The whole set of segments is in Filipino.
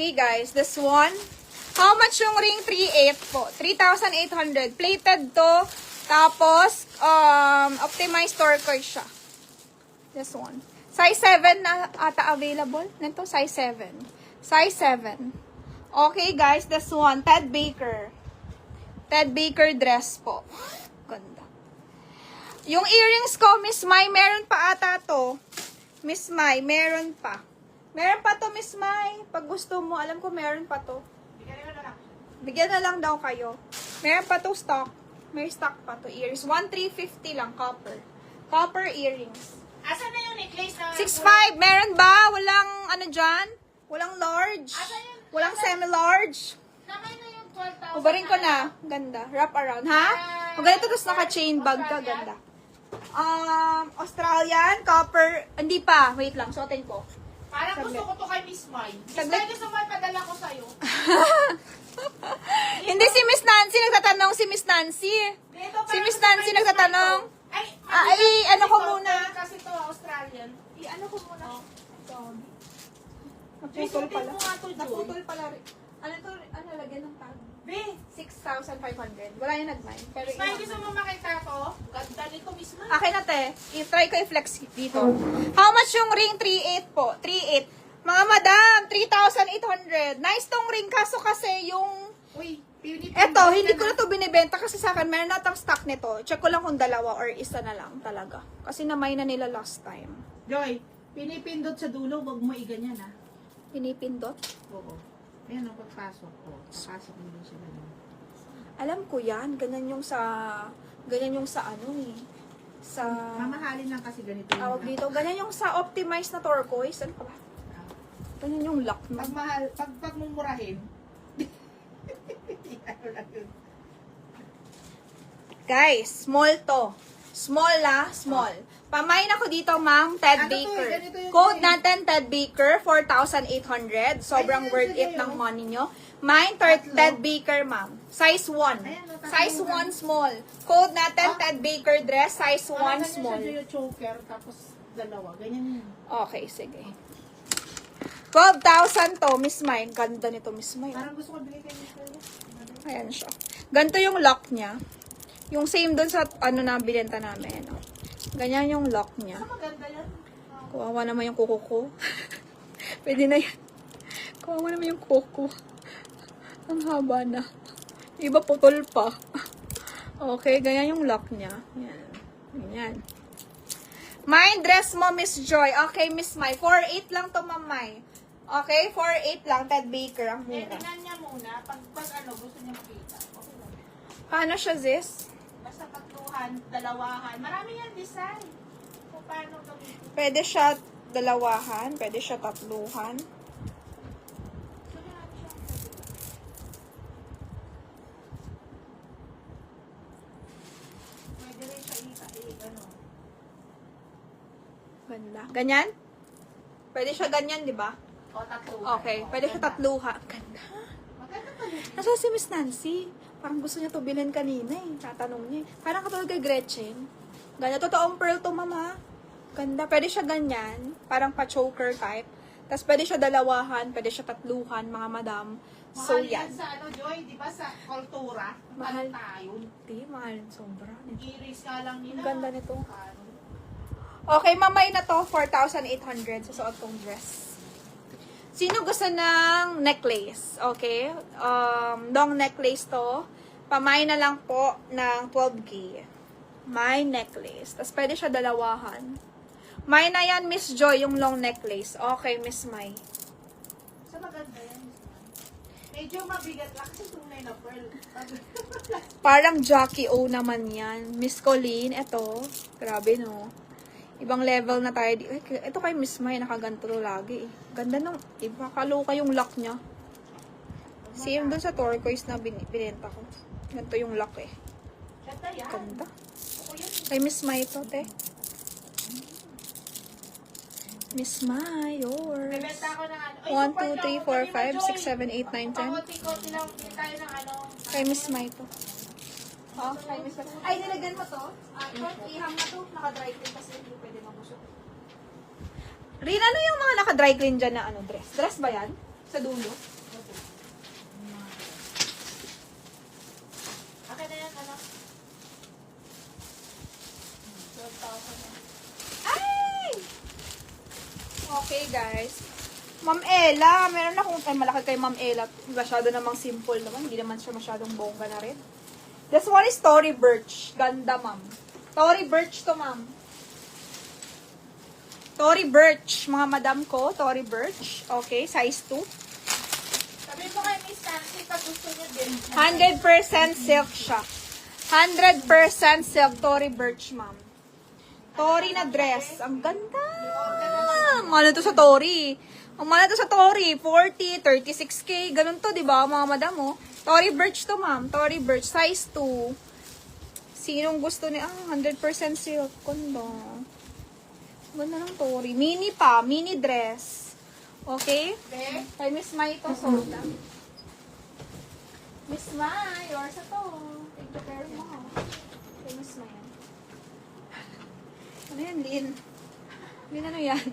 Okay, guys. This one. How much yung ring? 3.8 po. 3,800. Plated to. Tapos, optimized turquoise siya. This one. Size 7 na ata available. Nito, size 7. Size 7. Okay, guys. This one. Ted Baker. Ted Baker dress po. Ganda. Yung earrings ko, Miss Mai, meron pa ata to. Miss Mai, meron pa. Meron pa to, Miss Mai. Pag gusto mo, alam ko meron pa to. Bigyan na lang daw kayo. Meron pa to stock. May stock pa to earrings. 1,350 lang, copper. Copper earrings. Asan na yung necklace na? 6,500. Meron ba? Walang ano dyan? Walang large. Walang semi-large. Naman na yung 12,000. Ubarin ko na. Ganda. Wrap around. Ha? Kung ganito, tapos naka-chain bag ka. Ganda. Australian, copper. Hindi pa. Wait lang. Suotin ko. Parang gusto ko to kay Miss Mai. Miss Saglit. Mai, gusto mo padala ko sa'yo. Hindi si Miss Nancy nagtatanong. Si Miss Nancy. Dito, Si parang Miss gusto Nancy kay Miss nagtatanong. Mai to. Ay, ano ko muna. Kasi to Australian. Ano ko muna? Joy, Naputol suotin pala. mo nga to, Joy. Naputol pala rin. Ano to? Ano lagyan ng tag? Be, 6,500. Wala yung nag-mine. Pero Miss Mai, gusto mo makita ko? Ganda nito, Miss Mai. akin na te. I-try ko i-flex dito. How much yung ring? 3,800 po. 3,800. Mga madam, 3,800. Nice tong ring. Kaso kasi yung... Uy, Eto, hindi ko na to binibenta kasi sa akin, meron natang stock nito. Check ko lang kung dalawa or isa na lang talaga. Kasi namay na nila last time. Joy, pinipindot sa dulo, wag mo iganyan ha. Pinipindot. Oo. Ayan ang pagpasok ko. Pasok mo din siya ganun. Alam ko yan. Ganyan yung sa... Ganyan yung sa ano eh. Sa... Mamahalin lang kasi ganito yun. Tawag dito. Ganyan yung sa optimized na turquoise. Ano pa ba? Ganyan yung lock mo. Pag mahal, pag mumurahin, ano lang yun. Guys, small to. Small la, small. Pamain ako dito, ma'am, Ted Ano to eh, Baker. ganito yun Code eh. natin, Ted Baker, 4,800. Sobrang Ayan, worth sige, it ng oh. money nyo. Mine, Ted Baker, ma'am. Size 1. Ayan, oh, tatlo Size na. 1 small. Code natin, Ah. Ted Baker dress, size 1 Parang small. ganyan siya yung choker, tapos dalawa. Ganyan yun. Okay, sige. 12,000 to, Miss Mai. Ganda nito, Miss Mai. Parang gusto ko bigay kay Miss Mai. Ayan siya. Ganito yung lock niya. Yung same dun sa ano na binenta namin. No? Ganyan yung lock niya. Saan maganda yan? Kuwawa naman yung kuko ko. Pwede na yan. Kuwawa naman yung kuko. Ang haba na. Iba putol pa. Okay, ganyan yung lock niya. Yan. Ganyan. My dress mo, Miss Joy. Okay, Miss Mai. 4,800 lang to, Ma'am Mai. Okay, 4,800 lang. Ted Baker. Ang Eh, mura. tingnan niya muna. Pag ano, gusto niya makita. Okay lang. Paano siya, sis? Basta tatluhan, dalawahan. Marami yan design. Kung paano gamitin. Pwede siya dalawahan. Pwede siya tatluhan. So, yan siya. Pwede rin siya ano. Ganda. Ganyan? Pwede siya ganyan, di ba? O, tatluhan. Okay. O, Pwede siya ganda. tatluhan. Ganda. Maganda pa rin. Nasa si Miss Nancy. Parang gusto niya to bilhin kanina eh. Tatanong niya eh. Parang katulad kay Gretchen. Ganda. Totoong pearl to, mama. Ganda. Pwede siya ganyan. Parang pa-choker type. Tapos pwede siya dalawahan. Pwede siya tatluhan, mga madam. So, Mahal yan. sa ano, Joy, di ba sa kultura? Mahal. Tayo. Di, mahal. Sobra. Iris ka lang nila. Ang ganda nito. Ano? Okay, mamay na to. 4,800 sa suot kong dress. Sino gusto ng necklace? Okay. Long necklace to. Pamay na lang po ng 12K. My necklace. Tapos pwede siya dalawahan. May na yan, Miss Joy, yung long necklace. Okay, Miss Mai. Sa maganda yan. Medyo mabigat lang kasi tunay na pearl. Parang Jackie O naman yan. Miss Colleen, eto. Grabe, no? Ibang level na tayo. Ito kay Miss Mai, nakaganto to lagi eh. Ganda nung, iba, kaloka yung lock niya. Same dun sa turquoise na binenta ko. Ganito yung lock eh. Ganda yan. Ganda. Ako yan. Kay Miss Mai to, te. Miss Mai, yours. Bebenta ako ng ano. 1, 2, 3, 4, 5, 6, 7, 8, 9, 10. Pakonti-konti lang din tayo ng ano. Kay Miss Mai to. Oh, kay Miss Mai. Ay, nilagyan mo to? Ito, ihang na to. Naka-dry clean kasi hindi pwede mabusok. Rin, ano yung mga naka-dry clean dyan na ano, dress? Dress ba yan? Sa dulo? guys. Ma'am Ella, meron akong, ay malaki kay Ma'am Ella. Masyado namang simple naman. Hindi naman siya masyadong bongga na rin. This one is Tory Burch. Ganda, ma'am. Tory Burch to, ma'am. Tory Burch. Mga madam ko, Tory Burch. Okay, size 2. Sabi mo kay Miss Nancy, pag gusto niyo din. 100% silk siya. 100% silk Tory Burch, ma'am. Tory na dress. Ang ganda. Mahal to sa Tory. Ang mahal to sa Tory. 40, 36K. Ganun to, di ba, mga madam, oh. Tory Burch to, ma'am. Tory Burch. Size 2. Sinong gusto ni, 100% silk. Ganda. Ganda ng Tory. Mini pa. Mini dress. Okay? Kay Miss Mai to, soda. Miss Mai, yours to. Take-prepare mo. Kay Miss Mai. Ano yan, Lin? Lin, ano yan?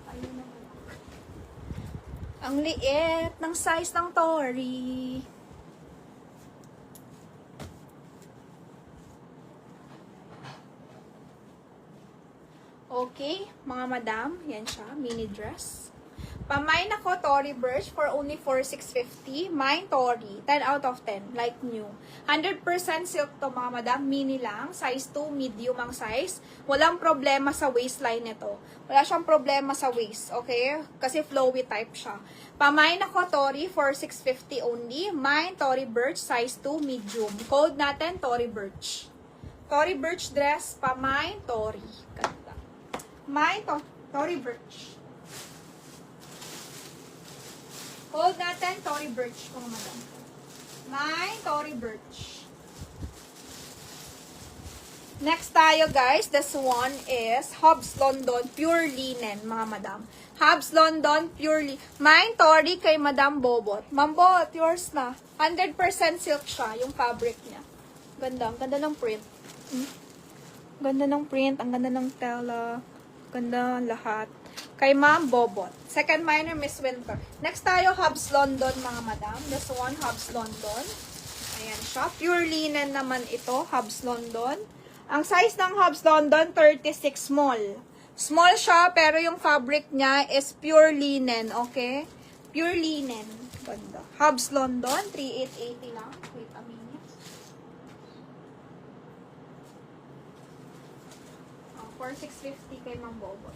Ayun naman. Ang liit ng size ng Tory. Okay, mga madam, yan siya, mini dress. Pamain ako, Tory Burch, for only 4,650. Mine, Tory, 10 out of 10, like new. 100% silk to, mga madam, mini lang, size 2, medium ang size. Walang problema sa waistline nito. Wala siyang problema sa waist, okay? Kasi flowy type siya. Pamain ako, Tory, 4,650 only. Mine, Tory Burch, size 2, medium. Code natin, Tory Burch. Tory Burch dress, pamain, Tory. Ganda. Mine, Tory Burch. Hold natin, Tory Burch, mga madam. Mine, Tory Burch. Next tayo, guys. This one is Hobbs London Pure Linen, mga madam. Hobbs London Pure Linen. Mine, Tory, kay Madam Bobot. Ma'am Bot, yours na. 100% silk siya, yung fabric niya. Ganda. Ang ganda ng print. Ganda ng print. Ang ganda ng tela. Ganda lahat. Kay Ma'am Bobot. Second minor, Miss Winter. Next tayo, Hobbs London, mga madam. This one, Hobbs London. Ayan siya. Pure linen naman ito, Hobbs London. Ang size ng Hobbs London, 36 small. Small siya, pero yung fabric niya is pure linen, okay? Pure linen. Ganda. Hobbs London, 3,880 lang. Wait a minute. 4,650 kay Ma'am Bobot.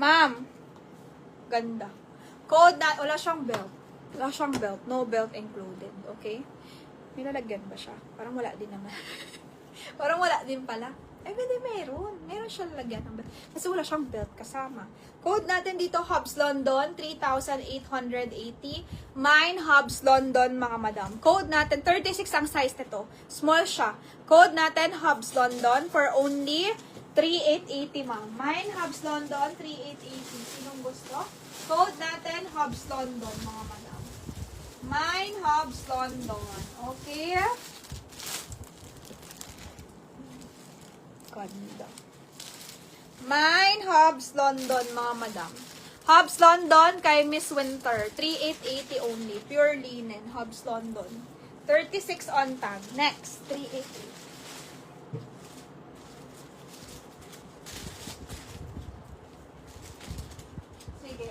Ma'am, ganda. Code na, wala siyang belt. Wala siyang belt. No belt included. Okay? May lalagyan ba siya? Parang wala din naman. Parang wala din pala. Eh, pwede meron. Meron siya lalagyan ng belt. Kasi wala siyang belt kasama. Code natin dito, Hobbs London, 3,880. Mine, Hobbs London, mga madam. Code natin, 36 ang size nito. Small siya. Code natin, Hobbs London, for only 3,880, ma'am. Mine, Hobbs London, 3,880. Sinong gusto? Code natin, Hobbs London, mga madam. Mine, Hobbs London. Okay? Ganda. Mine, Hobbs London, mga madam. Hobbs London kay Miss Winter. 3,880 only. Pure linen. Hobbs London. 36 on tag. Next, 3,880.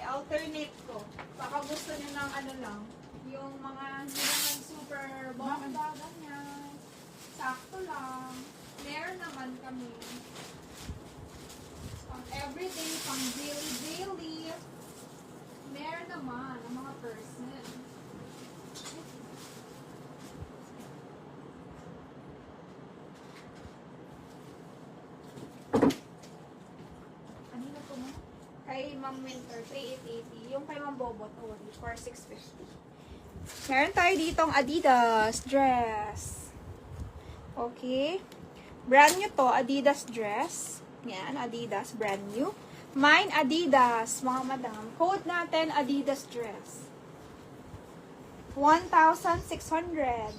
Alternate ko. Baka gusto nyo ng ano lang, yung mga hindi naman super bomba, ganyan. Sakto lang. Meron naman kami. Pang everyday, pang daily. Meron naman ang mga person. Kay Ma'am Winter, 3,880. Yung kay Ma'am Bobot, only, 4,650. Meron tayo ditong Adidas dress. Okay. Brand new to, Adidas dress. Yan, Adidas, brand new. Mine, Adidas, mga madam. Code natin, Adidas dress. 1,600.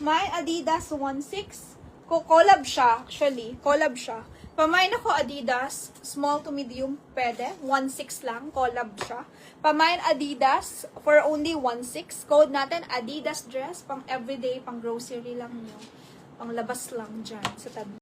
Mine, Adidas, 1,600. Collab siya, actually. Collab siya. Pamain ako Adidas, small to medium, pwede. 1.6 lang, collab siya. Pamain Adidas for only 1.6. Code natin Adidas dress, pang everyday, pang grocery lang nyo. Pang labas lang dyan sa tabi.